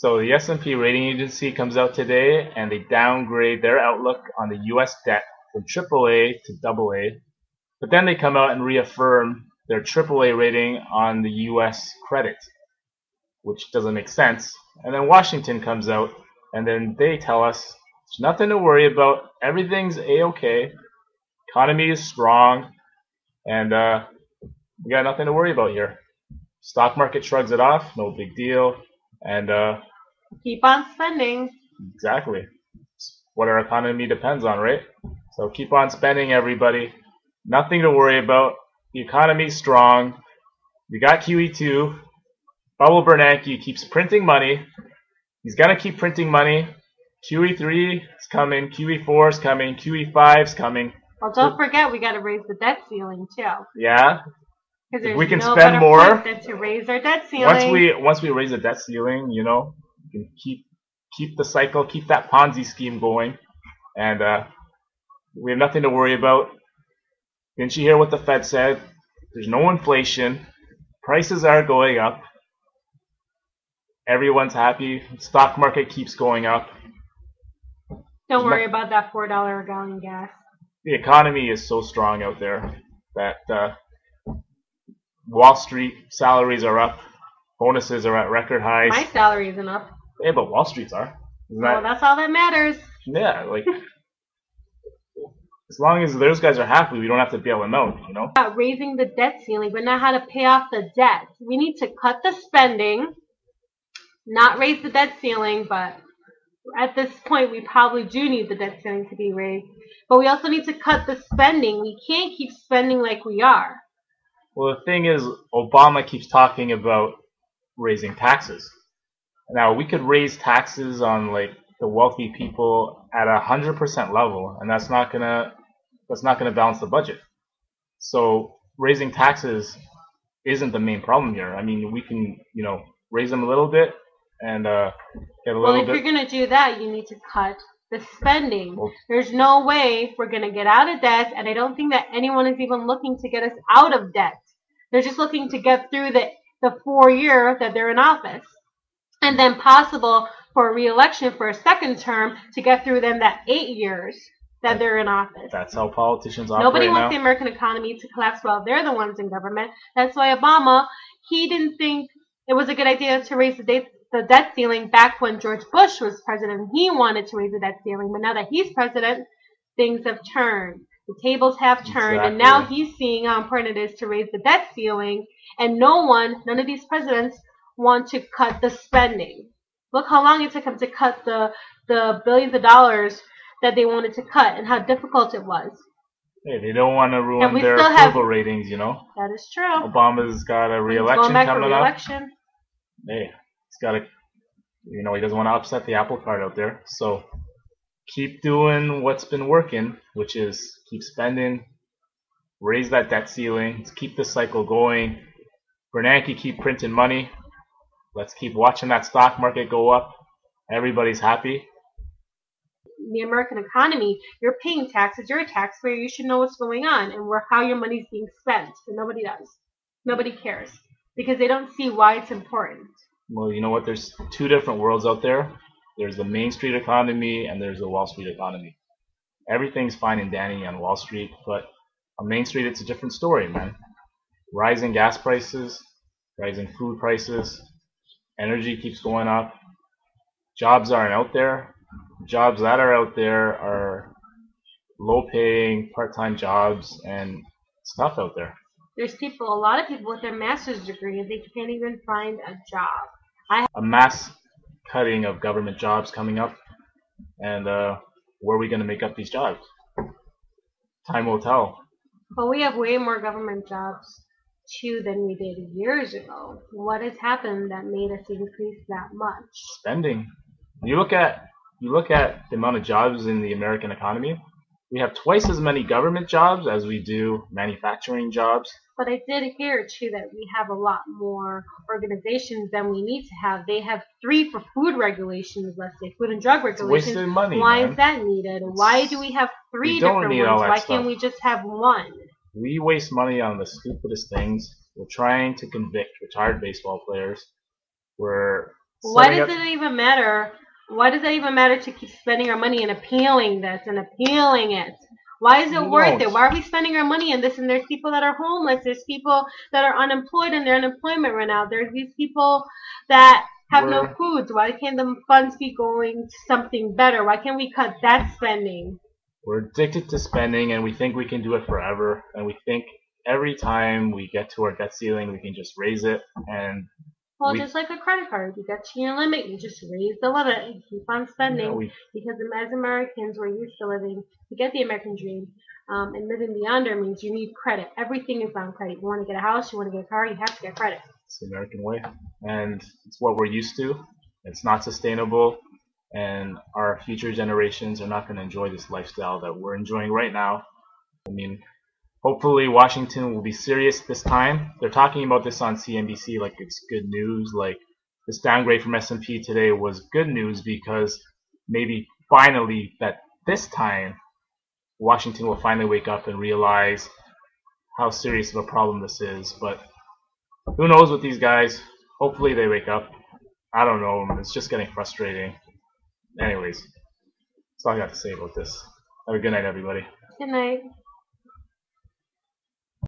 So the S&P rating agency comes out today and they downgrade their outlook on the U.S. debt from AAA to AA. But then they come out and reaffirm their AAA rating on the U.S. credit, which doesn't make sense. And then Washington comes out and then they tell us there's nothing to worry about. Everything's A-okay. Economy is strong. And we got nothing to worry about here. Stock market shrugs it off. No big deal. And keep on spending. Exactly. It's what our economy depends on, right? So keep on spending, everybody. Nothing to worry about. The economy's strong. We got QE2. Bubble Bernanke keeps printing money. He's gonna keep printing money. QE3 is coming. QE4 is coming. QE5 is coming. Well, don't forget we got to raise the debt ceiling too. Yeah. Because If there's we can no spend better more place than to raise our debt ceiling. Once we raise the debt ceiling, you know, we can keep the cycle, keep that Ponzi scheme going, and we have nothing to worry about. Didn't you hear what the Fed said? There's no inflation. Prices are going up. Everyone's happy. Stock market keeps going up. Don't worry about that $4 a gallon gas. The economy is so strong out there that Wall Street salaries are up. Bonuses are at record highs. My salary isn't up. Yeah, but Wall Street's are. Well, that's all that matters. Yeah, like as long as those guys are happy, we don't have to bail them out, you know? About raising the debt ceiling, but not how to pay off the debt. We need to cut the spending, not raise the debt ceiling, but at this point we probably do need the debt ceiling to be raised. But we also need to cut the spending. We can't keep spending like we are. Well, the thing is, Obama keeps talking about raising taxes. Now, we could raise taxes on like the wealthy people at 100% level, and that's not gonna balance the budget. So raising taxes isn't the main problem here. I mean, we can, you know, raise them a little bit and get a little Well, if bit. you're gonna do that, you need to cut the spending. There's no way we're gonna get out of debt, and I don't think that anyone is even looking to get us out of debt. They're just looking to get through the 4 year that they're in office, and then possible for a re-election for a second term to get through them that 8 years that they're in office. That's how politicians operate. Nobody now. wants the American economy to collapse while they're the ones in government. That's why Obama, he didn't think it was a good idea to raise the debt ceiling back when George Bush was president. He wanted to raise the debt ceiling, but now that he's president, things have turned. The tables have turned, and now he's seeing how important it is to raise the debt ceiling, and none of these presidents want to cut the spending. Look how long it took him to cut the billions of dollars that they wanted to cut, and how difficult it was. Hey, they don't want to ruin their approval ratings, you know. That is true. Obama's got a re-election coming up. Hey, he's got to, you know, he doesn't want to upset the apple cart out there. So keep doing what's been working, which is keep spending, raise that debt ceiling, keep the cycle going. Bernanke keep printing money. Let's keep watching that stock market go up. Everybody's happy. The American economy, you're paying taxes, you're a taxpayer, you should know what's going on and how your money's being spent. But nobody does. Nobody cares because they don't see why it's important. Well, you know what? There's two different worlds out there. There's the Main Street economy and there's the Wall Street economy. Everything's fine and dandy on Wall Street, but on Main Street it's a different story, man. Rising gas prices, rising food prices, energy keeps going up. Jobs aren't out there. Jobs that are out there are low-paying, part-time jobs, and it's tough out there. There's a lot of people with their master's degree, and they can't even find a job. A mass cutting of government jobs coming up, and where are we going to make up these jobs? Time will tell. Well, we have way more government jobs, too, than we did years ago. What has happened that made us increase that much? Spending. You look at the amount of jobs in the American economy. We have twice as many government jobs as we do manufacturing jobs. But I did hear, too, that we have a lot more organizations than we need to have. They have 3 for food regulations, let's say, food and drug regulations. It's wasted money, Why man. Is that needed? Why do we have 3 different ones? Why can't we just have 1? We waste money on the stupidest things. We're trying to convict retired baseball players. We're Why setting does up. it even matter? Why does it even matter to keep spending our money and appealing this and appealing it? Why is it We worth it? don't. Why are we spending our money on this? And there's people that are homeless. There's people that are unemployed and they're unemployment right now. There's these people that have no We're food. Why can't the funds be going to something better? Why can't we cut that spending? we're addicted to spending, and we think we can do it forever. And we think every time we get to our debt ceiling, we can just raise it. And Well, we, just like a credit card, you get to your limit, you just raise the limit and keep on spending we because as Americans, we're used to living to get the American dream. And living beyond our means, you need credit. Everything is on credit. You want to get a house, you want to get a car, you have to get credit. It's the American way, and it's what we're used to. It's not sustainable, and our future generations are not going to enjoy this lifestyle that we're enjoying right now. I mean, hopefully Washington will be serious this time. They're talking about this on CNBC like it's good news. Like this downgrade from S&P today was good news because maybe finally that this time Washington will finally wake up and realize how serious of a problem this is. But who knows with these guys? Hopefully they wake up. I don't know. It's just getting frustrating. Anyways, that's all I got to say about this. Have a good night, everybody. Good night.